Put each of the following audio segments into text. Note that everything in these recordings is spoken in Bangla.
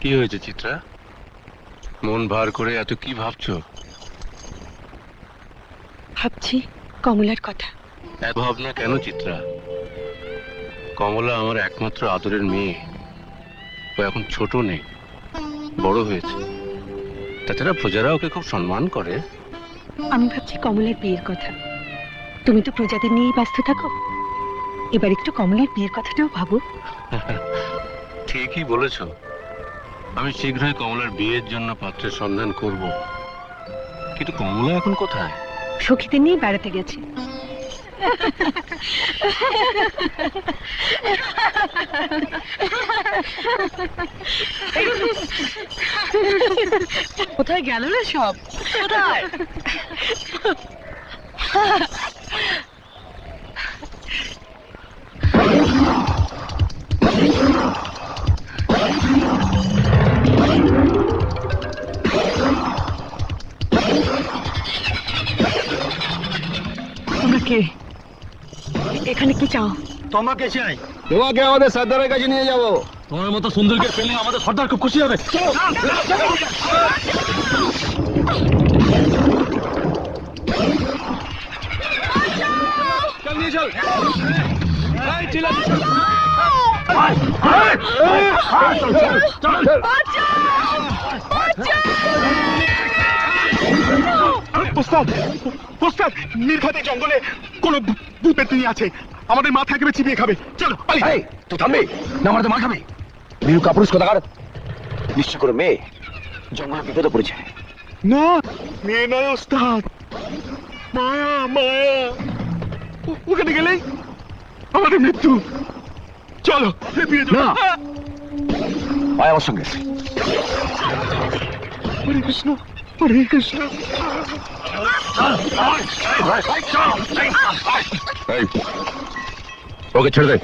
কি হয়েছে চিত্রা? মন ভার করে এত কি ভাবছো? ভাবছি কমলার কথা। এত ভাবনা কেন চিত্রা? কমলা আমার একমাত্র আদরের মেয়ে। ও এখন ছোট নেই, বড় হয়েছে। তাছাড়া প্রজারা ওকে খুব সম্মান করে। আমি ভাবছি কমলার বিয়ের কথা। তুমি তো প্রজাদের নিয়েই ব্যস্ত থাকো, এবার একটু কমলার বিয়ের কথাটাও ভাবো। ঠিকই বলেছো। আমি শীঘ্রই কমলার বিয়ের জন্য পাত্রের সন্ধান করব। কিন্তু কমলা এখন কোথায়? সখীদের নিয়ে বেড়াতে গেছে। কোথায় গেল রে সব? কোথায়? তোমাকে এখানে কি চাও? তোমাকে চাই। তোমাকে আমাদের সর্দারের কাছে নিয়ে যাবো। তোমার মতো সুন্দরকে পেলে আমাদের সর্দার খুব খুশি হবে। চল নিয়ে চল। নির্ঘাতে জঙ্গলে কোন ভূতের তিনি আছে, আমাদের মাথা একেবারে চিবিয়ে খাবে। চলো তো থামবে না, আমার তো মা খাবে। বীরু কাপুরুষ কোথাকার, নিশ্চয় করে মেয়ে জঙ্গলে বিপদে পড়েছে। না, মেয়ে নয় ওস্তাদ, মায়া মায়া। ওখানে গেলেই আমাদের মৃত্যু। চলো ফিরে যাও। আয় আমার সঙ্গে। হরে কৃষ্ণ, হরে কৃষ্ণ। ওকে ছেড়ে দে।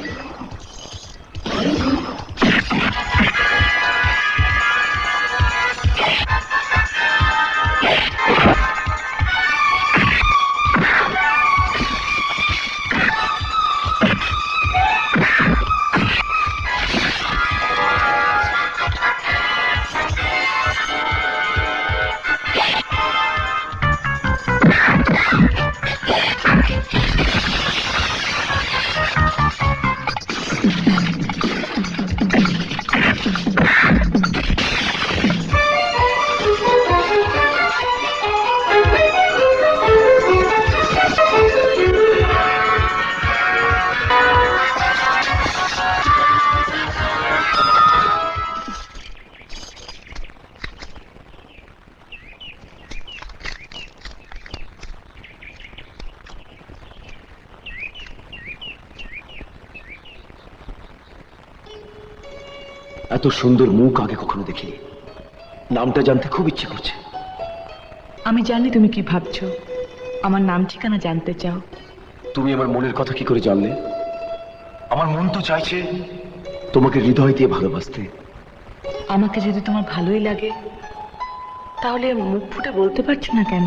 এত সুন্দর মুখ আগে কখনো দেখিনি। নামটা জানতে খুব ইচ্ছে করছে। আমি জানি তুমি কি ভাবছো, আমার নাম ঠিকানা জানতে চাও। তুমি আমার মনের কথা কি করে জানলে? আমার মন তো চাইছে তোমাকে হৃদয় দিয়ে ভালোবাসতে। আমাকে যদি তোমার ভালোই লাগে তাহলে মুখ ফুটে বলতে পারছো না কেন?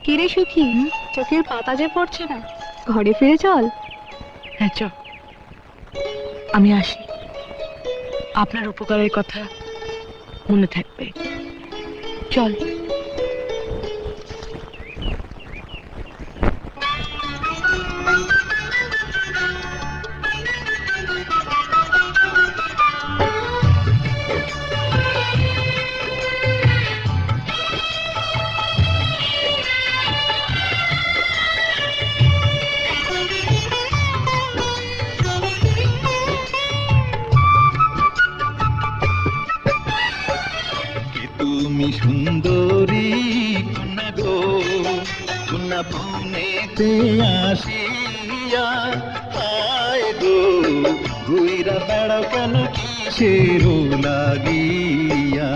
কিরে সুখী, চোখের পাতা যে পড়ছে না, ঘরে ফিরে চল। হ্যাঁ চ, আমি আসি। আপনার উপকারের কথা মনে থাকবে। চল। তুমি সুন্দরী কন্যা গো, কন্যা বনেতে আসিয়া আয় গো, ঘুইরা বেড়াও কেন কিসের লাগিয়া?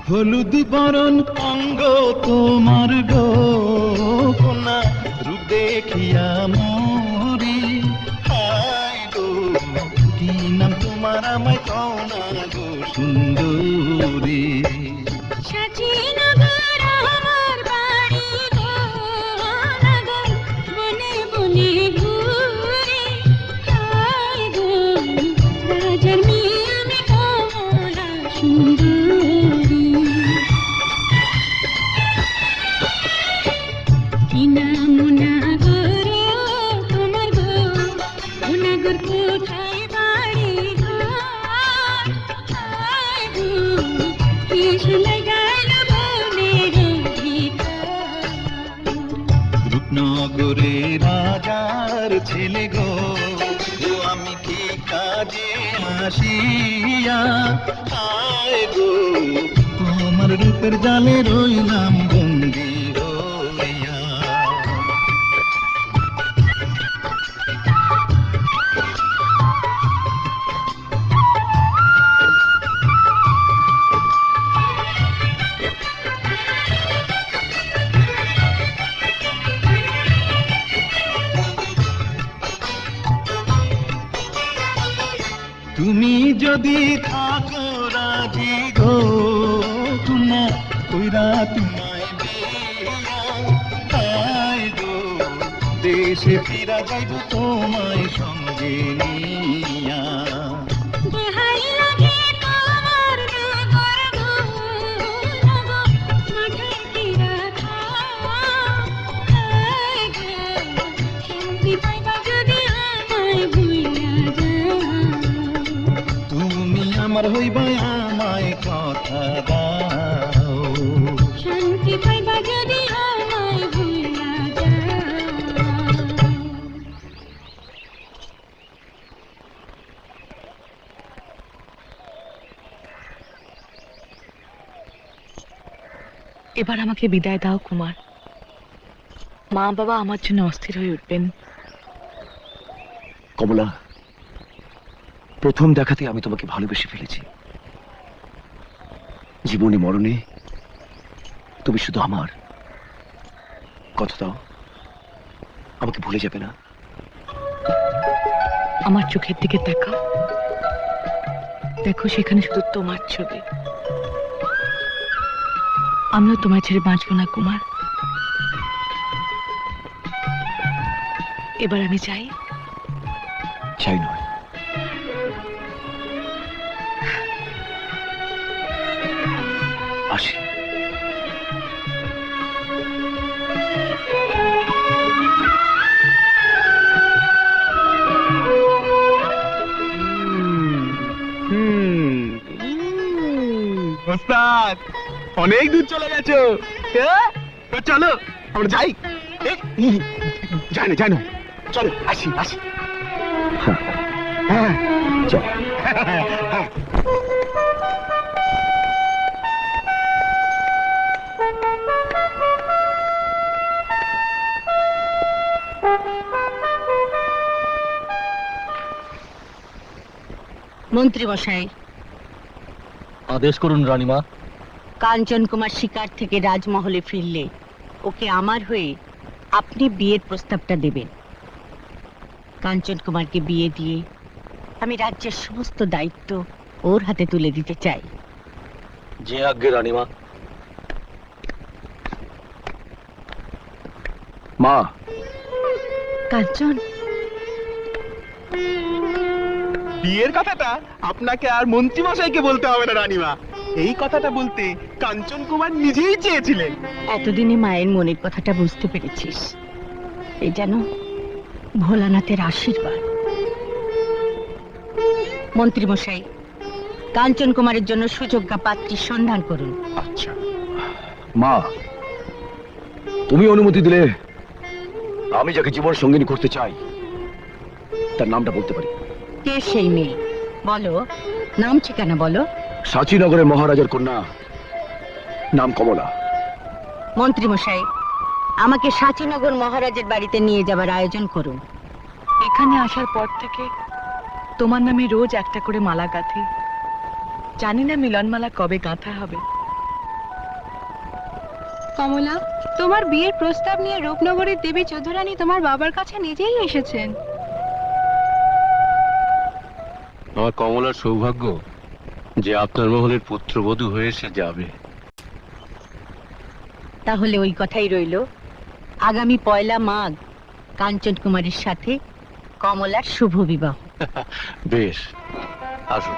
হলুদ বরণ অঙ্গ তোমার গো কন্যা রূপ দেখিয়া মরি হায় গো কি নাম তোমার আমায় কও না গো সুন্দরী সাচিনগর আমার বাড়ি গো নগর বনে বনে ঘুরে হায় গো রাজার মেয়ে আমি কমলা সুন্দরী কি নাম নাগর তোমার গো নাগর কোথায় বাড়ি গো হায় গো কিস লাগাল বনের ভিতর রূপনগরে রাজার ছেলে গো ও আমি কি কাজে আসিয়া আয় গো তোমার রূপের জালে রইলাম বন্দি হইয়া তুমি যদি থাকো রাজি গো না কইরা তোমায় বিয়া আয় গো দেশে ফিরা যাইব তোমায় সঙ্গে নিয়া দেহাই লাগে তোমার নগর গো নগর মাঠে ফিরা হায় গো শান্তি পাইবা যদি আমায় ভুইলা যাও তুমি আমার হইবা আমায় কথা দাও শান্তি পাইবা যদি আমায় ভুইলা যাও এবার আমাকে বিদায় দাও কুমার। মা বাবা আমার জন্য অস্থির হয়ে উঠবেন। কমলা, প্রথম দেখাতে আমি তোমাকে ভালোবেসে ফেলেছি। জীবনে মরণে তুমি শুধু আমার। কথা দাও, আমাকে ভুলে যাবে না। আমার চোখের দিকে তাকাও, দেখো সেখানে শুধু তোমার ছবি। আমিও তোমায় ছেড়ে বাঁচবো না কুমার। এবার আমি চাই। চাই নয়, আসি। ওস্তাদ অনেক দূর চলে গেছো। হ্যাঁ? তো চলো আমরা যাই। যাই না চলো আসি আসি। হ্যাঁ চল। মন্ত্রী মশাই, আদেশ করুন রানীমা। কাঞ্চন কুমার শিকার থেকে রাজমহলে ফিরলে ওকে আমার হয়ে আপনি বিয়ের প্রস্তাবটা দেবেন। কাঞ্চন কুমারকে বিয়ে দিয়ে আমি রাজ্যের সমস্ত দায়িত্ব ওর হাতে তুলে দিতে চাই। যে আজ্ঞে রানীমা। মা, কাঞ্চন, বিয়ের কথাটা আপনাকে আর মন্ত্রী মশাইকে বলতে হবে না রানীমা। এই কথাটা বলতে কাঞ্চন কুমার নিজেই চেয়েছিলেন। এতদিনে মায়ের মনের কথাটা বুঝতে পেরেছিস। এই যেন ভোলানাথের আশীর্বাদ। মন্ত্রী মশাই, কাঞ্চন কুমারের জন্য সুযোগ্য পাত্রীর সন্ধান করুন। আচ্ছা মা, তুমি অনুমতি দিলে আমি যাকে জীবন সঙ্গিনী করতে চাই তার নামটা বলতে পারি। কে সেই মেয়ে? বলো, নাম ঠিকানা বলো। সাচিনগরের মহারাজার কন্যা, নাম কমলা। মন্ত্রী মশাই, আমাকে সাচিনগর মহারাজের বাড়িতে নিয়ে যাবার আয়োজন করুন। এখানে আসার পর থেকে তোমার নামে রোজ একটা করে মালা গাঁথি। জানি না মিলনমালা কবে গাঁথা হবে। কমলা, তোমার বিয়ের প্রস্তাব নিয়ে রূপনগরের দেবী চৌধুরানী তোমার বাবার কাছে নিজেই এসেছেন। আমার কমলার সৌভাগ্য যে আপনার মহলের পুত্রবধূ হয়ে সে যাবে। তাহলে ওই কথাই রইল, আগামী 1 মাঘ কাঞ্চন কুমারের সাথে কমলার শুভ বিবাহ। বেশ, আসুন।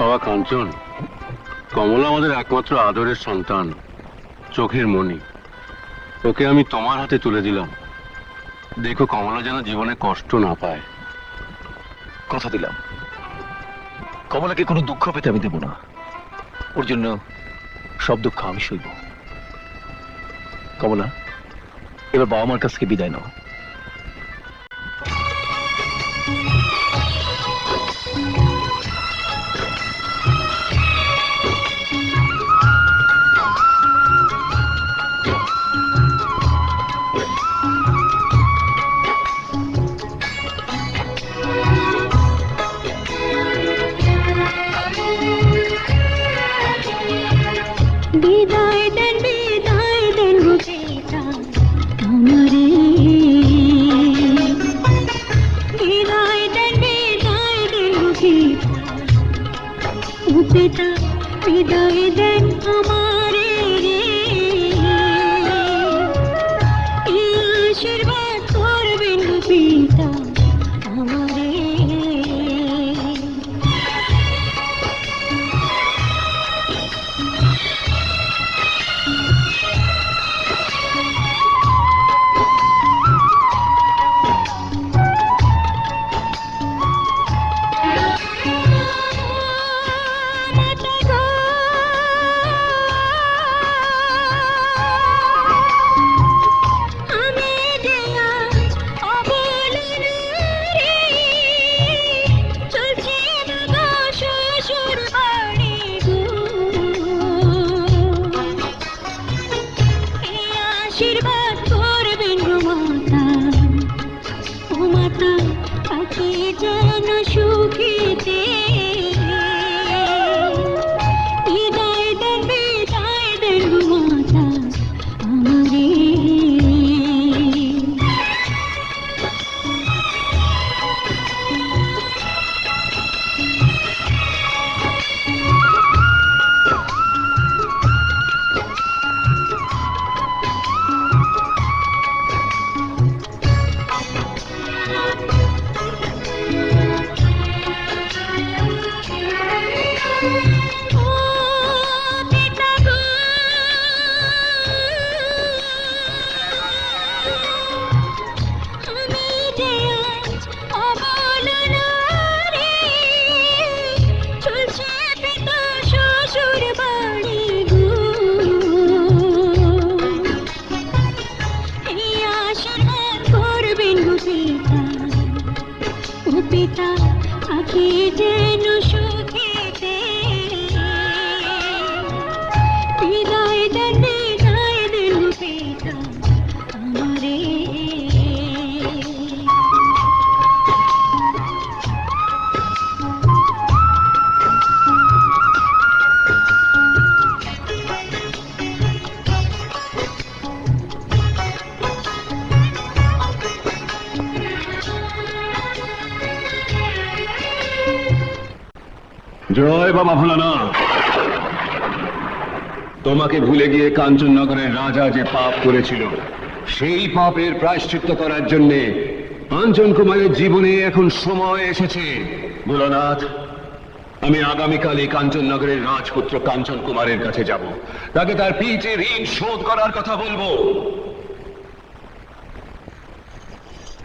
বাবা কাঞ্চন, কমলা আমাদের একমাত্র আদরের সন্তান, চোখের মণি। ওকে আমি তোমার হাতে তুলে দিলাম। দেখো কমলা যেন জীবনে কষ্ট না পায়। কথা দিলাম, কমলাকে কোনো দুঃখ পেতে আমি দেব না। ওর জন্য সব দুঃখ আমি সইব। কমলা, এবার বাবা মার কাছ থেকে বিদায় নাও। বিদায় দেন গো পিতা আমারে, বিদায় দেন গো পিতা, ও পিতা বিদায় দেন আমারে, এই আশীর্বাদ করবেন গো পিতা আমারে। আশীর্বাদ করবেন গো মাতা, ও মাতা তাকে যেন সুখীতে বিদায় দেন গো মাতা আমারে। পিতা আখি যেন সুখীতে বিদায় দেন পিতা আমারে। জয় বাবা ভোলানাথ। তোমাকে ভুলে গিয়ে কাঞ্চননগরের রাজা যে পাপ করেছিল, সেই পাপের প্রায়শ্চিত্ত করার জন্য কাঞ্চন কুমারের জীবনে এখন সময় এসেছে। ভোলানাথ, আমি আগামীকালই কাঞ্চননগরের রাজপুত্র কাঞ্চন কুমারের কাছে যাব, তাকে তার পিঠে ঋণ শোধ করার কথা বলবো।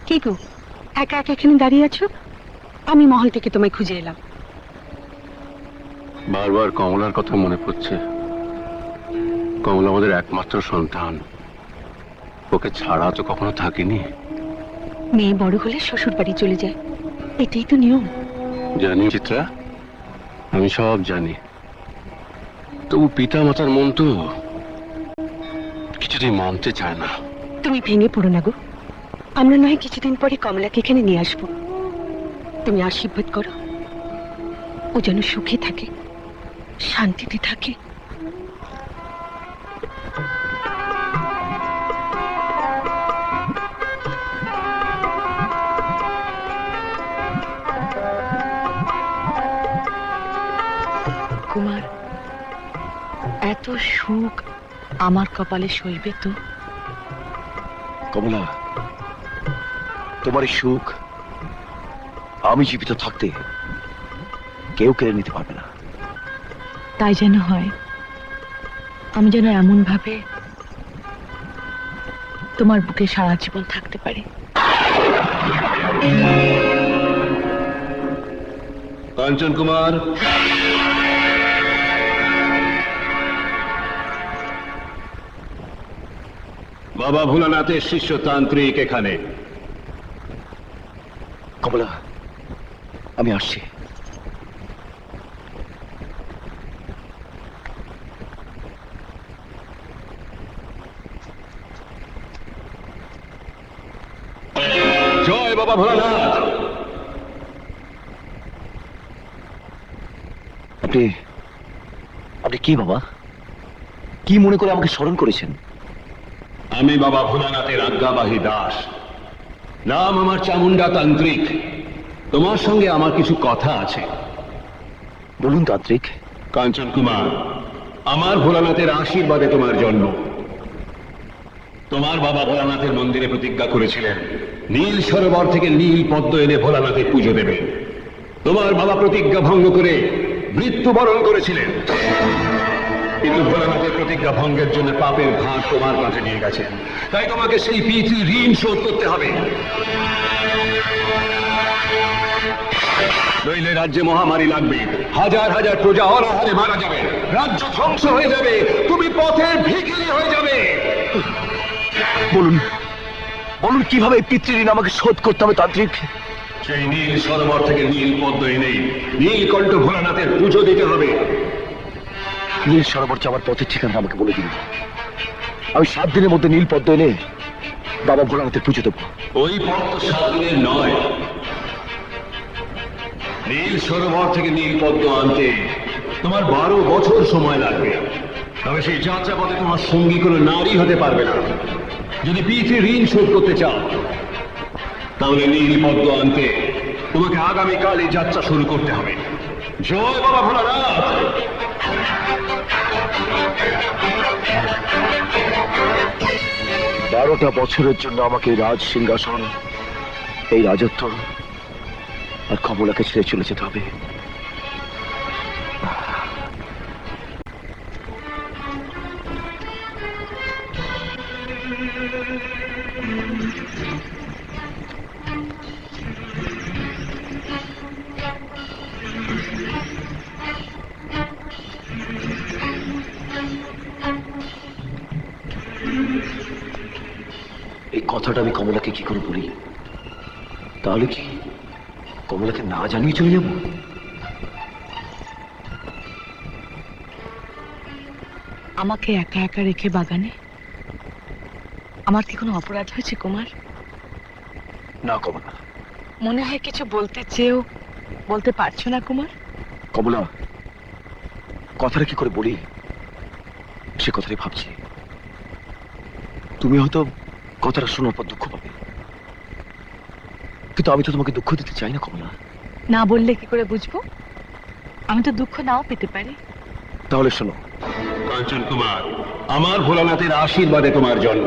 কি গো, একা একা এখানে দাঁড়িয়ে আছো? আমি মহল থেকে তোমায় খুঁজে এলাম। বারবার কমলার কথা মনে পড়ছে। কমলা আমাদের একমাত্র সন্তান, ওকে ছাড়া তো কখনো থাকিনি। মেয়ে বড় হলে শ্বশুর বাড়ি চলে যায়, এটাই তো নিয়ম। জানি চিত্রা, আমি সব জানি। তবু পিতা মাতার মন তো কিছুতেই মানতে চায় না। তুমি ভেঙে পড়ো না গো, আমরা নয় কিছুদিন পরে কমলাকে এখানে নিয়ে আসবো। তুমি আশীর্বাদ করো, ও যেন সুখে থাকে, শান্তিতে থাকে। কুমার, এত সুখ আমার কপালে সইবে তো? কমলা, তোমার এই সুখ আমি জীবিত থাকতে কেউ কেড়ে নিতে পারবে না। তাই যেন হয়, আমি যেন এমন ভাবে তোমার বুকে সারা জীবন থাকতে পারি। কাঞ্চন কুমার, বাবা ভোলানাথের শিষ্য তান্ত্রিক এখানে। কমলা, আমি আসছি। জয় বাবা ভোলানাথ। আপনি আপনি কি বাবা, কি মনে করে আমাকে স্মরণ করেছেন? আমি বাবা ভোলানাথের আজ্ঞাবাহী দাস, নাম আমার চামুন্ডা তান্ত্রিক। তোমার সঙ্গে আমার কিছু কথা আছে। বলুন তান্ত্রিক। কাঞ্চন কুমার, আমার ভোলানাথের আশীর্বাদে তোমার জন্ম। তোমার বাবা ভোলানাথের মন্দিরে প্রতিজ্ঞা করেছিলেন নীল সরোবর থেকে নীল পদ্ম এনে ভোলানাথের পুজো দেবে। তোমার বাবা প্রতিজ্ঞা ভঙ্গ করে মৃত্যুবরণ করেছিলেন, কিন্তু ভোলানাথের প্রতিজ্ঞা ভঙ্গের জন্য পাপের ভাগ তোমার কাছে নিয়ে গেছে। তাই তোমাকে সেই পিতৃ ঋণ শোধ করতে হবে, নইলে রাজ্যে মহামারী লাগবে, হাজার হাজার প্রজা অনাহারে মারা যাবে, রাজ্য ধ্বংস হয়ে যাবে, তুমি পথের ভিখিরি হয়ে যাবে। বলুন বলুন কিভাবে এই পিতৃঋণ আমাকে শোধ করতে হবে তান্ত্রিক? সেই নীল সরোবর থেকে নীল পদ্ম এনে নীলকণ্ঠ ভোলানাথের পুজো দিতে হবে। নীল সরোবর যাওয়ার পথের ঠিকানা আমাকে বলে দিন, আমি 7 দিনের মধ্যে নীল পদ্ম এনে বাবা ভোলানাথের পুজো দেবো। ওই পথ তো 7 দিনের নয়, নীল সরোবর থেকে নীল পদ্ম আনতে তোমার 12 বছর সময় লাগবে। তবে সেই যাত্রা পথে তোমার সঙ্গী কোনো নারী হতে পারবে না। যদি পিতৃ ঋণ শোধ করতে চাও তাহলে নীল পদ্ম আনতে তোমাকে আগামীকাল এই যাত্রা শুরু করতে হবে। জয় বাবা ভোলানাথ। 12টা বছরের জন্য আমাকে এই রাজ সিংহাসন, এই রাজত্ব আর কমলাকে ছেড়ে চলে যেতে হবে। এই কথাটা আমি কমলাকে কি করে বলি? তাহলে কি কমলাকে না জানিয়ে চলে যাব? আমাকে একা একা রেখে বাগানে আমার কি কোনো অপরাধ হয়েছে কুমার? না কমলা। মনে হয় কিছু বলতে চেয়েও বলতে পারছো না কুমার। কমলা, কথাটা কি করে বলি সে কথাটাই ভাবছি। তুমি হয়তো কথাটা শোনার পর দুঃখ পাবে, কিন্তু আমি তো তোমাকে দুঃখ দিতে চাই না কমলা। না বললে কি করে বুঝবো? আমি তো দুঃখ নাও পেতে পারি। তাহলে শোনো। কাঞ্চন কুমার, আমার ভোলানাথের আশীর্বাদে তোমার জন্ম।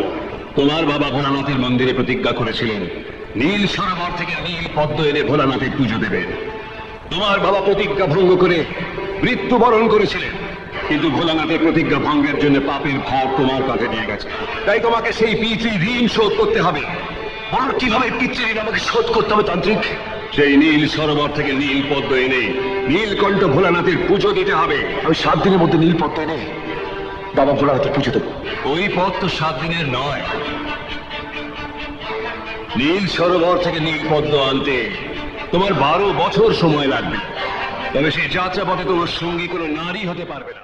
তোমার বাবা ভোলানাথের মন্দিরে প্রতিজ্ঞা করেছিলেন নীল সরোবর থেকে নীল পদ্ম এনে ভোলানাথের পুজো দেবেন। তোমার বাবা প্রতিজ্ঞা ভঙ্গ করে মৃত্যুবরণ করেছিলেন, কিন্তু ভোলানাথের প্রতিজ্ঞা ভঙ্গের জন্য পাপের ভার তোমার কাছে নিয়ে গেছে। তাই তোমাকে সেই পিতৃ ঋণ শোধ করতে হবে। বলুন কিভাবে পিতৃ ঋণ আমাকে শোধ করতে হবে তান্ত্রিক? সেই নীল সরোবর থেকে নীল পদ্ম এনে নীলকণ্ঠ ভোলানাথের পুজো দিতে হবে। আমি 7 দিনের মধ্যে নীল পদ্ম এনে বাবা ভোলানাথের পুজো দেবো। ওই পথ তো 7 দিনের নয়, নীল সরোবর থেকে নীল পদ্ম আনতে তোমার 12 বছর সময় লাগবে, তবে সেই যাত্রা পথে তোমার সঙ্গী কোনো নারী হতে পারবে না।